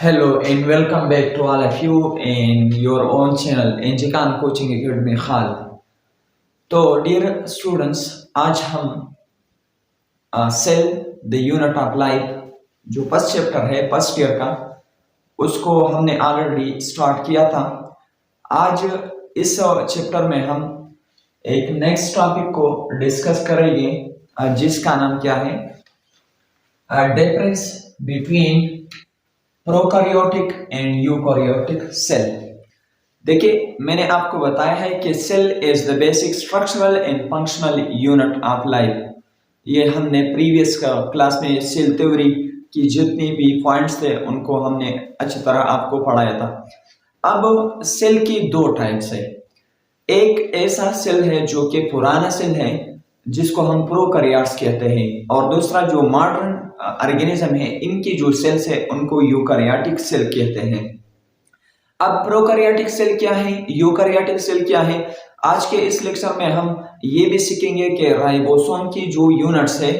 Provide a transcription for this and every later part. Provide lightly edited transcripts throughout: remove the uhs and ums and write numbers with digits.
Hello and welcome back to all of you in your own channel Enjikan Coaching Academy खाल। तो dear students, आज हम cell the unit of life जो first chapter है first year का, उसको हमने ऑलरेडी स्टार्ट किया था। आज इस चैप्टर में हम एक नेक्स्ट टॉपिक को डिस्कस करेंगे जिसका नाम क्या है, difference between prokaryotic and eukaryotic cell. देखिए, मैंने आपको बताया है कि cell is the basic structural and functional unit of life. ये हमने प्रीवियस क्लास में सेल थ्योरी की जितनी भी पॉइंट्स थे उनको हमने अच्छी तरह आपको पढ़ाया था। अब सेल की दो टाइप्स है। एक ऐसा सेल है जो कि पुराना सेल है जिसको हम प्रोकैरियोट्स कहते हैं, और दूसरा जो मॉडर्न ऑर्गेनिज्म है इनकी जो सेल्स है उनको यूकैरियोटिक सेल कहते हैं। अब प्रोकैरियोटिक सेल क्या है, यूकैरियोटिक सेल क्या है, आज के इस लेक्चर में हम ये भी सीखेंगे कि राइबोसोम की जो यूनिट्स है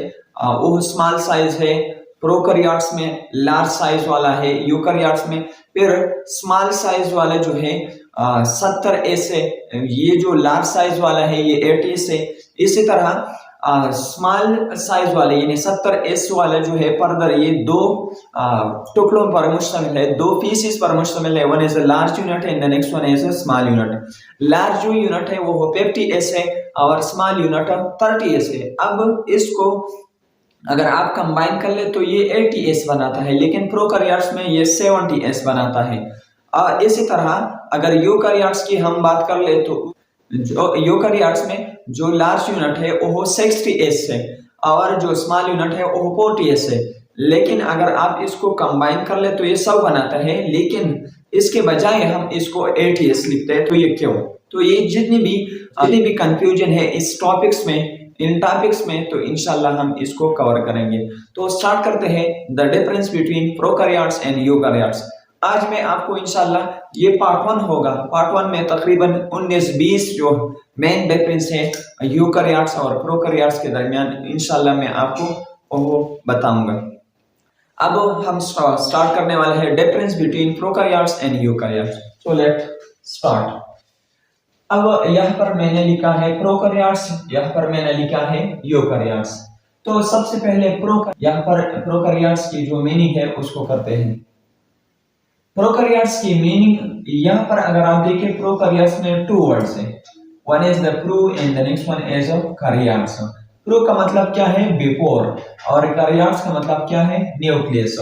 वो स्मॉल साइज है, प्रोकैरियोट्स में लार्ज साइज वाला है, यूकैरियोट्स में फिर स्मॉल साइज वाला जो है 70S है, ये जो लार्ज साइज वाला है ये 80S है। इसी तरह स्मॉल साइज वाले यानी 70S वाला जो है फर्दर ये दो टुकड़ों पर मुश्तमिल है, दो पीसेस पर मुश्तमिल है। One is a large unit and the next one is a small unit. Large जो यूनिट है वो 50S है और स्मॉल यूनिट 30S है। अब इसको अगर आप कंबाइन कर ले तो ये 80S बनाता है, लेकिन प्रोकैरियोट्स में ये 70S बनाता है। और इसी तरह अगर यूकैरियोट्स की हम बात कर ले तो जो यूकैरियोट्स में जो लार्ज यूनिट है वो 60S है और जो स्मॉल यूनिट है वो 40S है। लेकिन अगर आप इसको कंबाइन कर ले तो ये 100 बनाता है, लेकिन इसके बजाय हम इसको 80S लिखते हैं। तो ये क्यों? तो ये जितनी भी कंफ्यूजन है इस टॉपिक्स में, इन टॉपिक्स में, तो इंशाल्लाह हम इसको कवर करेंगे। तो स्टार्ट करते हैं the difference between prokaryotes and eukaryotes. आज मैं आपको इंशाल्लाह ये पार्ट 1 होगा। पार्ट 1 में तकरीबन 19-20 जो मेन डिफरेंस है यूकैरियोट्स और प्रोकैरियोट्स के दरमियान इंशाल्लाह मैं आपको वो बताऊंगा। अब हम स्टार्ट करने वाले हैं difference between prokaryotes and eukaryotes. So let start. अब यहाँ पर मैंने लिखा है प्रोकैरियोट्स, यहाँ पर मैंने लिखा है यूकैरियोट्स। तो सबसे पहले यहाँ पर प्रोकैरियोट्स की जो मीनिंग है उसको करते हैं। प्रोकैरियोट्स की मीनिंग यहाँ पर अगर आप देखें, प्रोकैरियोट्स में 2 वर्ड्स हैं, one is the pro and the next one is karyotes. Pro का मतलब क्या है, बिफोर, और कैरियोट्स का मतलब क्या है, न्यूक्लियस।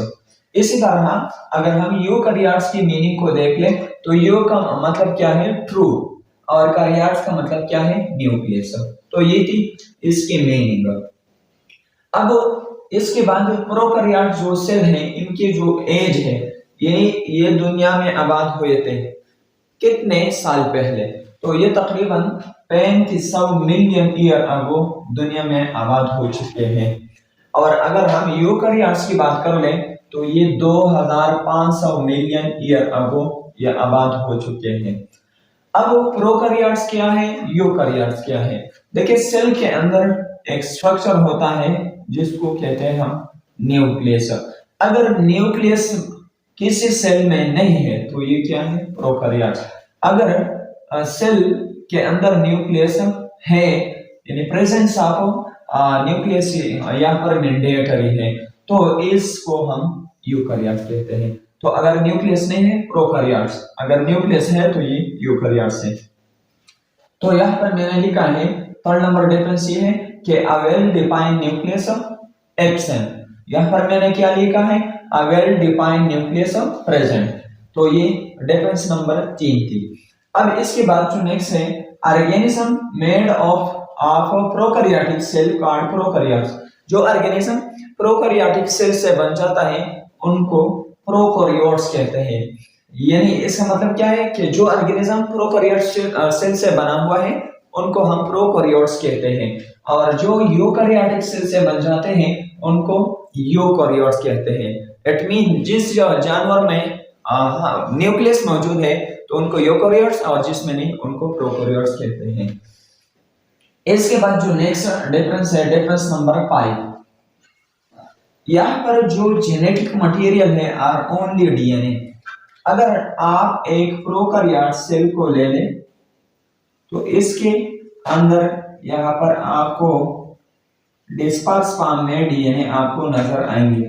इसी तरह अगर हम यूकैरियोट्स की मीनिंग को देख ले तो यू का मतलब क्या है, ट्रू, और कैरियोट्स का मतलब क्या है, न्यूक्लियस। तो ये थी इसकी मीनिंग। अब इसके बाद प्रोकैरियोट जो सेल है इनकी जो एज है, ये दुनिया में आबाद हुए थे कितने साल पहले, तो ये तकरीबन 3500 मिलियन ईयर अगो दुनिया में आबाद हो चुके हैं। और अगर हम यूकैरियोट्स की बात कर लें तो ये 2500 मिलियन ईयर अगो ये आबाद हो चुके हैं। अब प्रोकैरियोट्स क्या है, यूकैरियोट्स क्या है? देखिए, सेल के अंदर एक स्ट्रक्चर होता है जिसको कहते हैं हम न्यूक्लियस। अगर न्यूक्लियस किसी सेल में नहीं है तो ये क्या है, प्रोकैरियोट्स। अगर सेल के अंदर न्यूक्लियस है यानी प्रेजेंस ऑफ न्यूक्लियस यहाँ पर मैंडेटरी है तो इसको हम यूकैरियोट्स कहते हैं। तो अगर न्यूक्लियस नहीं है प्रोकैरियोट्स, अगर न्यूक्लियस है तो ये यूकैरियोट्स है। तो यहाँ पर मैंने लिखा है थर्ड नंबर डिफरेंस ये है कि a well defined nucleus absent. यहाँ पर मैंने क्या लिखा है, a well defined nucleus present. तो ये डिफरेंस नंबर 3 थी। अब इसके बाद जो नेक्स्ट है, organism made of prokaryotic cell called prokaryotes. जो ऑर्गेनिज्म प्रोकैरियोटिक सेल से बन जाता है उनको प्रोकैरियोट्स कहते हैं। यानी इसका मतलब क्या है कि जो ऑर्गेनिज्म प्रोकैरियोट सेल से बना हुआ है उनको हम प्रोकैरियोट्स कहते हैं, और जो यूकैरियोटिक सेल से बन जाते हैं उनको यूकैरियोट्स कहते हैं। इट मीन जिस जानवर में न्यूक्लियस मौजूद है तो उनको यूकैरियोट्स, और जिसमें नहीं उनको प्रोकैरियोट्स कहते हैं। इसके बाद जो नेक्स्ट डिफरेंस है, डिफरेंस नंबर 5। यहाँ पर जो जेनेटिक मटेरियल है आर ओनली डीएनए। अगर आप एक प्रोकैरियोट सेल को ले लें तो इसके अंदर यहाँ पर आपको डिस्पर्स फॉर्म में डीएनए आपको नजर आएंगे।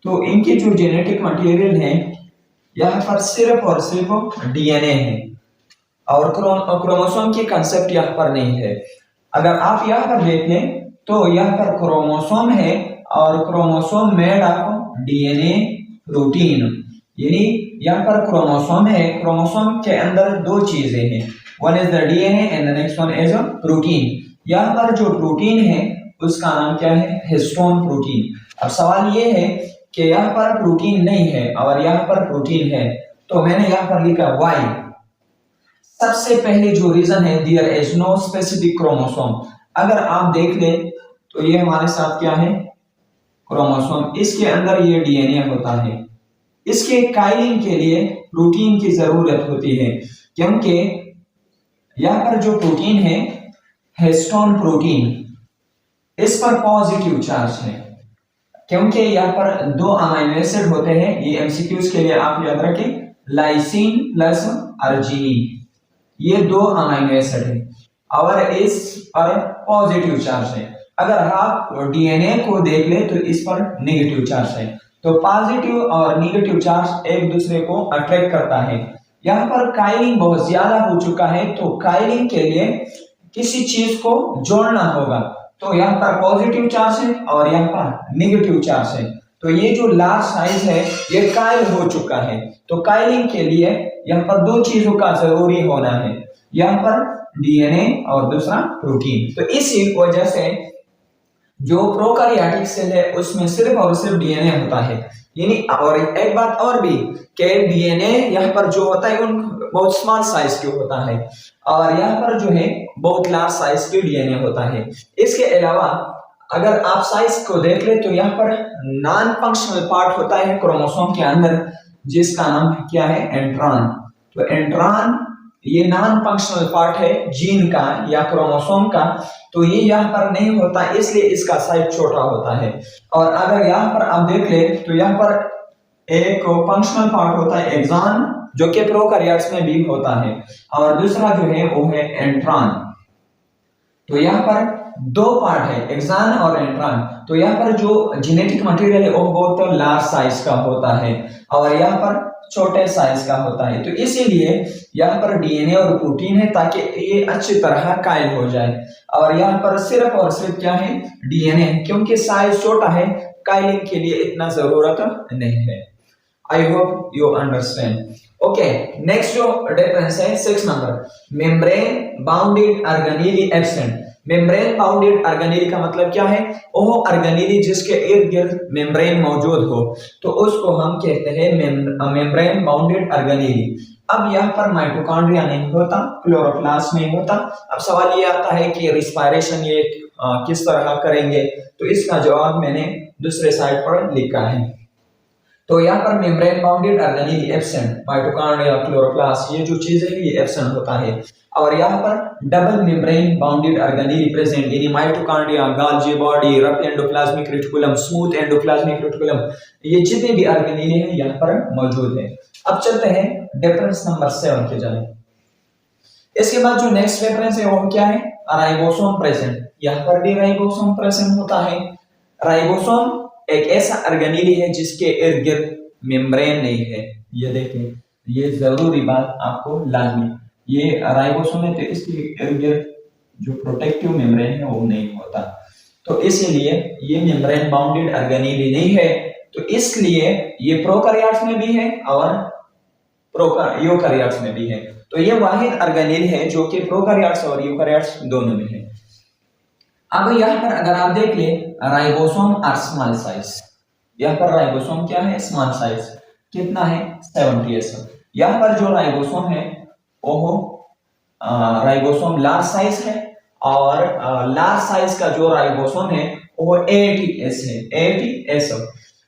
तो इनके जो जेनेटिक मटेरियल है यहाँ पर सिर्फ और सिर्फ डीएनए है और क्रोमोसोम की कंसेप्ट यहाँ पर नहीं है। अगर आप यहाँ पर देख लें तो यहाँ पर क्रोमोसोम है और chromosome made of DNA protein, यानी यहाँ पर क्रोमोसोम है, क्रोमोसोम के अंदर दो चीजें हैं, one is the DNA and the next one is a protein. यहाँ पर जो प्रोटीन है उसका नाम क्या है, हिस्टोन प्रोटीन। अब सवाल ये है कि यहाँ पर प्रोटीन नहीं है और यहाँ पर प्रोटीन है, तो मैंने यहाँ पर लिखा वाई। सबसे पहले जो रीजन है, there is no specific chromosome. अगर आप देख लें तो ये हमारे साथ क्या है, क्रोमोसोम, इसके अंदर ये डीएनए होता है। इसके काइलिंग के लिए प्रोटीन की जरूरत होती है, क्योंकि यहाँ पर जो प्रोटीन है हिस्टोन प्रोटीन, इस पर पॉजिटिव चार्ज है, क्योंकि यहाँ पर दो अमीनो एसिड होते हैं। ये एमसीक्यूज के लिए आप याद रखें, लाइसिन प्लस अर्जिनिन, ये दो अमीनो एसिड है और इस पर पॉजिटिव चार्ज है। अगर आप डीएनए को देख ले तो इस पर नेगेटिव चार्ज है। तो पॉजिटिव और नेगेटिव चार्ज एक दूसरे को अट्रैक्ट करता है। यहाँ पर काइलिंग बहुत ज्यादा हो चुका है, तो काइलिंग के लिए किसी चीज को जोड़ना होगा। तो यहाँ पर पॉजिटिव चार्ज है और यहाँ पर नेगेटिव चार्ज है, तो ये जो लार्ज साइज है ये काइल हो चुका है। तो काइलिंग के लिए यहाँ पर दो चीजों का जरूरी होना है, यहाँ पर डीएनए और दूसरा प्रोटीन। तो इसी वजह से जो प्रोकैरियोटिक सेल है उसमें सिर्फ और सिर्फ डीएनए होता है, यानी। और एक बात और भी कि डीएनए यहाँ पर जो होता है उन बहुत स्मॉल साइज के होता है और यहाँ पर जो है बहुत लार्ज साइज के डीएनए होता है। इसके अलावा अगर आप साइज को देख ले तो यहाँ पर नॉन फंक्शनल पार्ट होता है क्रोमोसोम के अंदर, जिसका नाम क्या है, एंट्रॉन। तो एंट्रॉन ये नॉन फंक्शनल पार्ट है जीन का या क्रोमोसोम का, तो ये यहाँ पर नहीं होता, इसलिए इसका साइज छोटा होता है। और अगर यहाँ पर आप देख ले तो यहाँ पर एक फंक्शनल पार्ट होता है एक्सॉन, जो कि प्रोकैरियोट्स में भी होता है, और दूसरा जो है वो है एंट्रॉन। तो यहाँ पर दो पार्ट है, एक्सॉन और एंट्रॉन। तो यहाँ पर जो जेनेटिक मटेरियल है वो बहुत लार्ज साइज का होता है और यहाँ पर छोटे साइज का होता है। तो इसीलिए यहाँ पर डीएनए और प्रोटीन है ताकि ये अच्छी तरह कायल हो जाए, और यहाँ पर सिर्फ और सिर्फ क्या है, डीएनए, क्योंकि साइज छोटा है, कायलिंग के लिए इतना जरूरत नहीं है। I hope you understand. Okay, next जो डिफरेंस है 6 number, membrane bounded organelle absent. Membrane bounded organelle का मतलब क्या है, वो ऑर्गेनेली जिसके इर्द गिर्द मेम्ब्रेन मौजूद हो, तो उसको हम कहते हैं मेम्ब्रेन बाउंडेड ऑर्गेनेली। अब यहाँ पर माइटोकॉन्ड्रिया नहीं होता, क्लोरोप्लास्ट नहीं होता। अब सवाल ये आता है कि रिस्पायरेशन ये किस तरह करेंगे, तो इसका जवाब मैंने दूसरे साइड पर लिखा है। तो यहाँ पर membrane bounded organelle absent, mitochondria, chloroplast, ये जो चीज है ये एब्सेंट होता है। और यहाँ पर double membrane bounded organelle present, यानी mitochondria, Golgi body, rough endoplasmic reticulum, smooth endoplasmic reticulum, ये जितने भी ऑर्गेनेली हैं यहाँ पर मौजूद है। अब चलते हैं डिफरेंस नंबर 7 के जाने। इसके बाद जो नेक्स्ट डिफरेंस है वो क्या है, राइबोसोम प्रेजेंट। यहाँ पर भी राइबोसोम प्रेजेंट होता है। राइबोसोम एक ऐसा ऑर्गेनेली है जिसके इर्द गिर्द मेम्ब्रेन नहीं है। ये देखें, ये जरूरी बात आपको लाजमी, ये राइबोसोम है तो इसके इर्द गिर्द जो प्रोटेक्टिव मेम्ब्रेन है वो नहीं होता, तो इसीलिए ये मेम्ब्रेन बाउंडेड ऑर्गेनेली नहीं है। तो इसलिए ये प्रोकैरियोट्स में भी है और यूकैरियोट्स में भी है। तो ये वाहिद ऑर्गेनेली है जो कि प्रोकैरियोट्स और यूकैरियोट्स दोनों में है। अब यहाँ पर अगर आप देख ले, राइबोसोम आर स्मॉल साइज। यहाँ पर राइबोसोम क्या है, स्मॉल साइज, कितना है 70s। यहाँ पर जो राइबोसोम है वो राइबोसोम लार्ज साइज है, और लार्ज साइज का जो राइबोसोम है वो 80s है, 80s।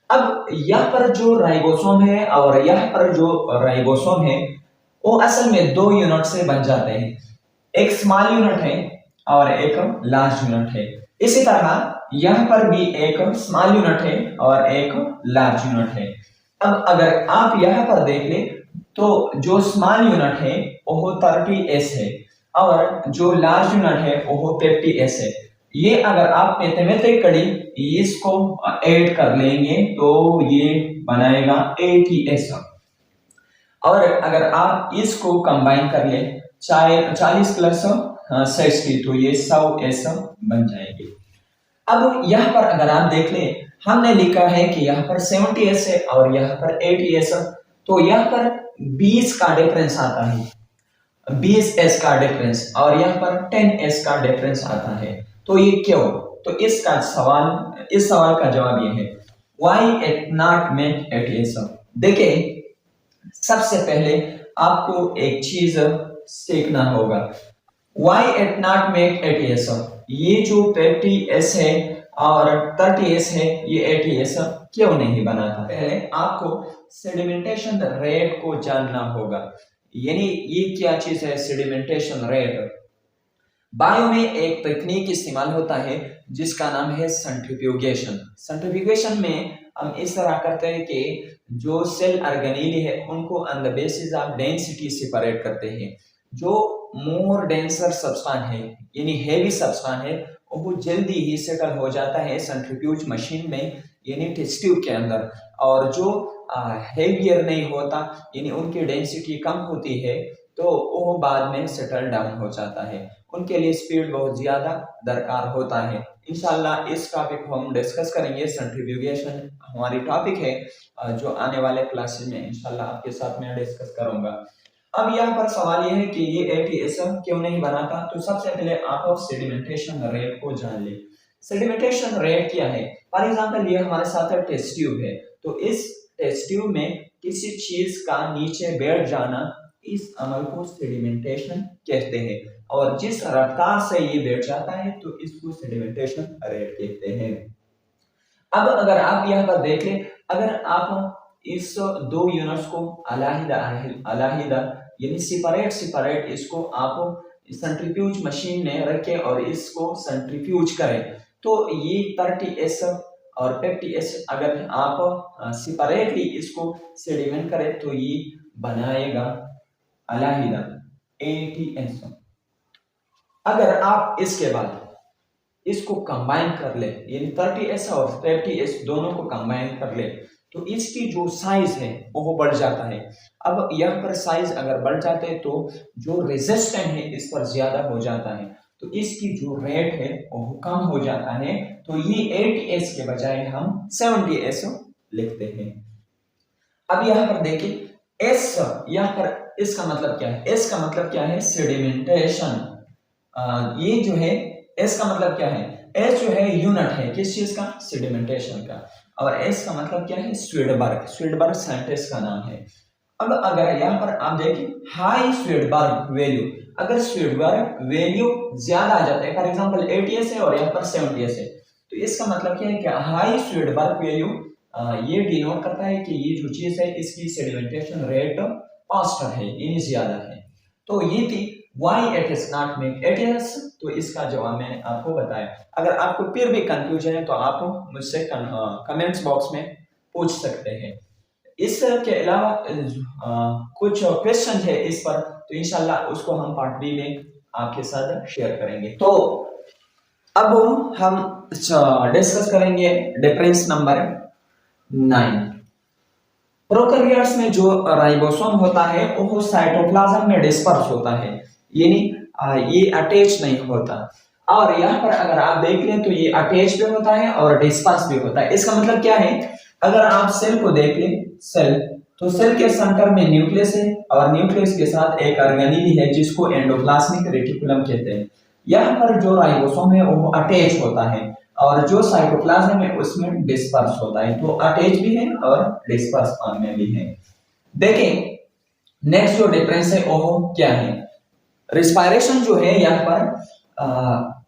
अब यहाँ पर जो राइबोसोम है और यहाँ पर जो राइबोसोम है वो असल में दो यूनिट से बन जाते हैं, एक स्मॉल यूनिट है और एक लार्ज यूनिट है। इसी तरह यहाँ पर भी एक स्मॉल यूनिट है और एक लार्ज यूनिट है। अब अगर आप यहाँ पर देख ले तो जो स्मॉल यूनिट है वो 30s है और जो लार्ज यूनिट है वो 50s है। ये अगर आप मैथमेटिकली इसको ऐड कर लेंगे तो ये बनाएगा 80s। और अगर आप इसको कंबाइन कर ले 40 प्लस 60 तो ये 100s बन जाएगी। अब यहाँ पर अगर आप देख ले हमने लिखा है कि यहाँ पर 70s है और यहाँ पर 80s, तो यहाँ पर 20 का डिफरेंस आता है, 20s का डिफरेंस, और यहाँ पर 10s का डिफरेंस आता है। तो ये क्यों? तो इस सवाल का जवाब ये है why it not make 80s। देखिए सबसे पहले आपको एक चीज सीखना होगा, why it not make 80s। ये जो 50s है और 30s है ये 80s क्यों नहीं बनाता? पहले आपको सेडिमेंटेशन रेट को जानना होगा। यानी ये क्या चीज है सेडिमेंटेशन रेट? बायो में एक तकनीक इस्तेमाल होता है जिसका नाम है सेंट्रीफ्यूगेशन। सेंट्रीफ्यूगेशन में हम इस तरह करते हैं कि जो सेल ऑर्गेनेली है उनको on the basis of density separate करते हैं। जो मोर डेंसर सब्सटेंस है यानी हेवी सब्सटेंस है वो जल्दी ही सेटल हो जाता है सेंट्रीफ्यूज मशीन में यानी टेस्ट ट्यूब के अंदर, और जो हेवियर नहीं होता यानी उनकी डेंसिटी कम होती है तो वो बाद में सेटल डाउन हो जाता है। उनके लिए स्पीड बहुत ज्यादा दरकार होता है। इंशाल्लाह इस टॉपिक को हम डिस्कस करेंगे। सेंट्रीफ्यूगेशन हमारी टॉपिक है जो आने वाले क्लासेस में इंशाल्लाह आपके साथ मैं डिस्कस करूंगा। अब यहाँ पर सवाल यह है कि ये 80s क्यों नहीं बनाता? तो सबसे पहले आप सेडिमेंटेशन रेट को जान ले। सेडिमेंटेशन रेट क्या है? फॉर एग्जांपल ये हमारे साथ टेस्ट ट्यूब है, तो इस टेस्ट ट्यूब में किसी चीज का नीचे बैठ जाना, इस अमल को सेडिमेंटेशन कहते हैं, और जिस रफ्तार से ये बैठ जाता है तो इसको सेडिमेंटेशन रेट कहते हैं। अब अगर आप यहाँ पर देख लें, अगर आप इस दो यूनिट्स को अलग यानी सेपरेट इसको आप सेंट्रीफ्यूज मशीन में रखें और इसको सेंट्रीफ्यूज करें तो ये 30s और 50s अगर आप सेपरेटली इसको सेडिमेंट करें तो ये बनाएगा अलग 80s। अगर आप इसके बाद इसको कंबाइन कर ले यानी 30s और 50s दोनों को कंबाइन कर ले तो इसकी जो साइज है वो बढ़ जाता है। अब यहाँ पर साइज अगर बढ़ जाते हैं तो जो रेजिस्टेंस है इस पर ज्यादा हो जाता है, तो इसकी जो रेट है वो कम हो जाता है। तो ये 80s के बजाय हम 70s लिखते हैं। अब यहाँ पर देखिए एस, यहाँ पर इसका मतलब क्या है? एस का मतलब क्या है? सेडिमेंटेशन। ये जो है एस का मतलब क्या है? एस जो है यूनिट है किस चीज का? सेडिमेंटेशन का। और एस का मतलब क्या है? स्वीडबर्ग साइंटिस्ट का नाम है। अब अगर यहाँ पर आप देखिए हाई स्वीडबर्ग वैल्यू, अगर स्वीडबर्ग वैल्यू ज्यादा आ जाता है, फॉर एग्जांपल 80s है और यहाँ पर 70s है, तो इसका मतलब क्या है कि हाई स्वीडबर्ग वैल्यू ये डिनोट करता है कि ये जो चीज है इसकी सेडिमेंटेशन रेट फास्टर है यानी ज्यादा है। तो ये थी why it is not make 80s। तो इसका जवाब मैंने आपको बताया। अगर आपको फिर भी कंफ्यूजन है तो आप मुझसे कमेंट्स बॉक्स में पूछ सकते हैं। इसके अलावा कुछ क्वेश्चन है इस पर, तो इंशाल्लाह उसको हम पार्ट बी में आपके साथ शेयर करेंगे। तो अब हम डिस्कस करेंगे डिफरेंस नंबर 9। प्रोकैरियोट्स में जो राइबोसोम होता है वो साइटोप्लाज्म में डिस्पर्स होता है यानी ये अटैच नहीं होता, और यहाँ पर अगर आप देख लें तो ये अटैच भी होता है और डिस्पर्स भी होता है। इसका मतलब क्या है? अगर आप सेल को देख लें, सेल तो सेल के सेंटर में न्यूक्लियस है और न्यूक्लियस के साथ एक ऑर्गेनेल है जिसको एंडोप्लाज्मिक रेटिकुलम कहते हैं। यहाँ पर जो राइबोसोम है वो अटैच होता है और जो साइटोप्लाज्म है उसमें डिस्पर्स होता है। तो अटैच भी है और डिस्पर्स फॉर्म में भी है। देखें नेक्स्ट जो डिफरेंस है वो क्या है? रिस्पायरेशन जो है यहाँ पर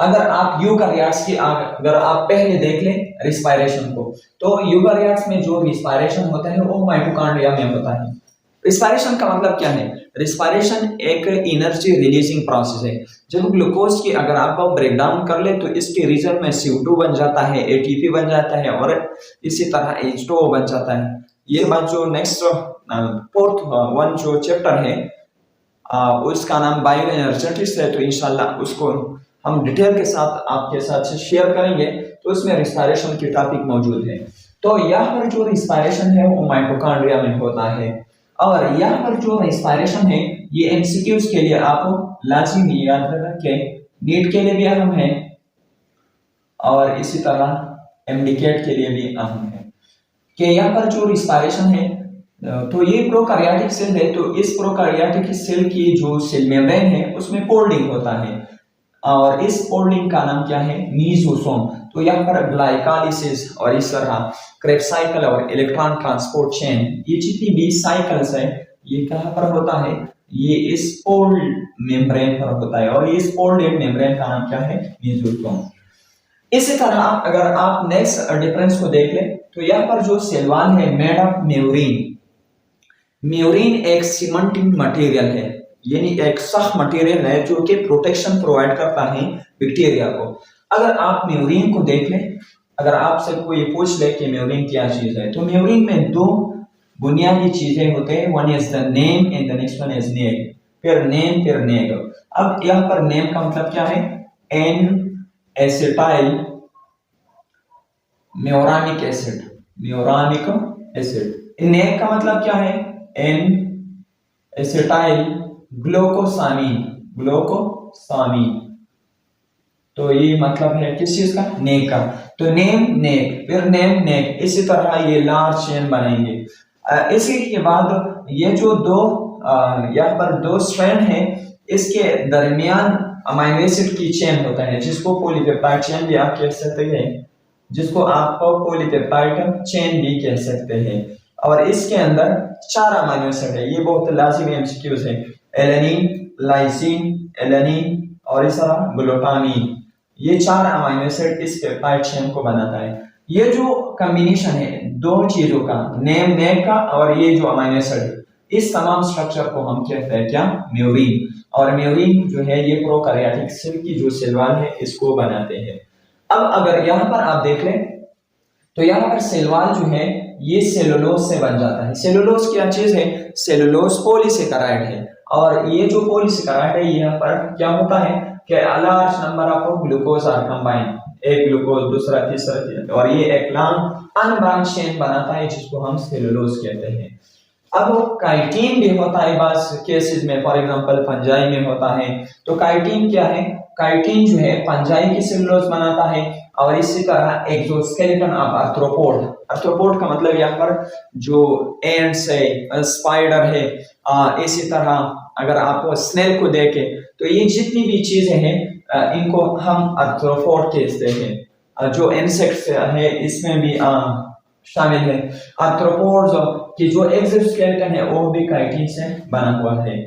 अगर आप यूकार्योट्स की अगर आप पहले देख लें रिस्पायरेशन को, तो यूकार्योट्स में जो रिस्पायरेशन होता है वो माइटोकॉन्ड्रिया में होता है। रिस्पायरेशन का मतलब क्या है? रिस्पायरेशन एक एनर्जी रिलीजिंग प्रोसेस है। जब ग्लूकोज की अगर आप ब्रेक डाउन कर ले तो इसके रिजल्ट में CO2 बन जाता है, ATP बन जाता है और इसी तरह H2O बन जाता है। ये बात जो नेक्स्ट फोर्थ वन जो चैप्टर है उसका नाम बायो एनर्जेटिक्स है, तो इंशाल्लाह उसको हम डिटेल के साथ आपके साथ शेयर करेंगे। तो उसमें रिस्पायरेशन की टॉपिक मौजूद है। तो यहाँ पर जो रिस्पायरेशन है वो माइटोकॉन्ड्रिया में होता है और यहाँ पर जो रिस्पायरेशन है ये MCQs के लिए आप लाजिमी याद रखें, नीट के लिए भी अहम है और इसी तरह MDCAT के लिए भी अहम है कि यहाँ पर जो रिस्पायरेशन है तो ये प्रोकैरियोटिक सेल है। तो इस प्रोकैरियोटिक सेल की जो सेल मेम्ब्रेन है उसमें फोल्डिंग होता है और इस फोल्डिंग का नाम क्या है, मीजोसोम। तो यहाँ पर ग्लाइकोलाइसिस और इस तरह क्रेब्स साइकिल और इलेक्ट्रॉन ट्रांसपोर्ट चेन, ये जितनी भी साइकिल्स है ये कहाँ पर होता है, ये इस फोल्ड मेम्ब्रेन पर होता है और इस फोल्डेड मेम्ब्रेन का नाम क्या है, मीजोसोम। इसी तरह अगर आप नेक्स्ट डिफरेंस को देख ले तो यहाँ पर जो सेल वॉल है मेड ऑफ म्यूरिन। म्यूरिन एक सीमेंटिंग मटेरियल है, यानी एक सख्त मटेरियल है जो कि प्रोटेक्शन प्रोवाइड करता है बैक्टीरिया को। अगर आप म्यूरिन को देख लें, अगर आपसे कोई पूछ ले कि म्यूरिन क्या चीज है, तो म्यूरिन में दो बुनियादी चीजें होते हैं, one is the name and the next one is neg, फिर नेम फिर नेग। अब यहाँ पर नेम का मतलब क्या है, एन एसिटाइल म्यूरानिक एसिड, म्यूरानिक एसिड। नेग का मतलब क्या है, एन एसिटाइल ग्लूकोसामीन, ग्लूकोसामीन। तो ये मतलब है किस चीज का, नेग का। तो नेम नेग फिर नेम नेग, इसी तरह ये लार्ज चेन बनाएंगे। इसी के बाद ये जो दो यहाँ पर दो स्ट्रैंड है इसके दरमियान अमीनो एसिड की चेन होता है जिसको पॉलीपेप्टाइड चेन भी आप कह सकते हैं, जिसको आप पॉलीपेप्टाइड चेन भी कह सकते हैं। और इसके अंदर 4 अमीनो एसिड है, ये बहुत लाजिमी MCQs है, एलेनिन, लाइसिन, एलेनिन और इस तरह ग्लूटामीन। ये 4 अमीनो एसिड इस पेप्टाइड चेन को बनाता है। ये जो कॉम्बिनेशन है दो चीजों का, नेम नेग का और ये जो अमीनो एसिड, इस तमाम स्ट्रक्चर को हम कहते हैं क्या, म्यूरिन। और म्यूरिन जो है ये प्रोकैरियोटिक सेल की जो सेल वॉल है इसको बनाते हैं। अब अगर यहाँ पर आप देख लें तो यहाँ पर सेल वॉल जो है ये सेलुलोज से बन जाता है। सेलुलोज क्या चीज है, सेलुलोज पॉलीसेकेराइड है और ये जो पॉलीसेकेराइड है यहाँ पर क्या होता है कि large number of glucose are combined, एक ग्लूकोज दूसरा तीसरा, और ये एक लॉन्ग अनब्रांच चेन बनाता है जिसको हम सेलुलोज कहते हैं। अब काइटिन भी होता है बस केसेस में, फॉर एग्जांपल फंजाई में होता है। तो काइटिन क्या है, काइटिन जो है फंजाई की सेलुलोज बनाता है और इसी तरह एक्सोस्केलेटन ऑफ आर्थ्रोपोड, आर्थ्रोपोड का मतलब यहाँ पर जो एंट्स है, स्पाइडर है, इसी तरह अगर आप स्नेल को देखें तो ये जितनी भी चीजें हैं इनको हम आर्थ्रोपोड कहते हैं। जो इंसेक्ट्स है इसमें भी शामिल है। आर्थ्रोपोड्स की जो एक्सोस्केलेटन है वो भी काइटिन से बना हुआ है।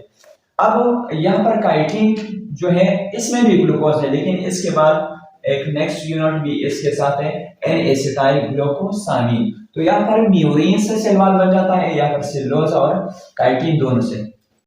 अब यहाँ पर काइटिन जो है इसमें भी ग्लूकोज है, लेकिन इसके बाद एक नेक्स्ट यूनिट भी इसके साथ है, एन एसिटाइल ग्लूकोसामीन। तो यहाँ पर म्यूरिन से सेल वॉल बन जाता है, यहाँ पर सेलुलोज और काइटिन दोनों से।